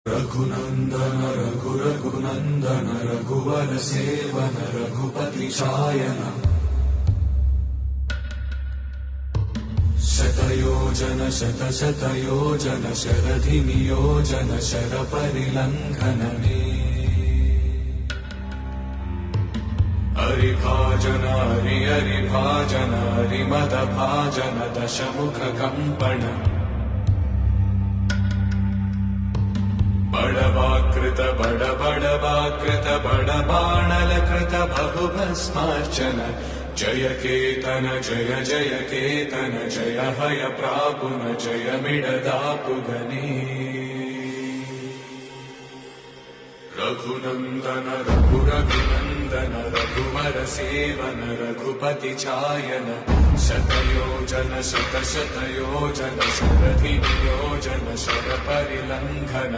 रघुनन्दन रघुनन्दन रघुवर सेवन रघुपति चायन शतयोजन शतशतयोजन शरधि नियोजन शर परिलंघन हरिभाजन हरिभाजन हरिमद भाजन दशमुख कंपन बड़वाकृत बड़वाकृत बड़बाणलकृत बहुभस्मार्चन जय केतन जय जय केतन जय हय प्रापुन जय मिडदापुगने रघुनन्दन रघुनन्दन रघुवर सेवन रघुपति चायन शतयोजन शतशतयोजन शरधि नियोजन शर परिलंघन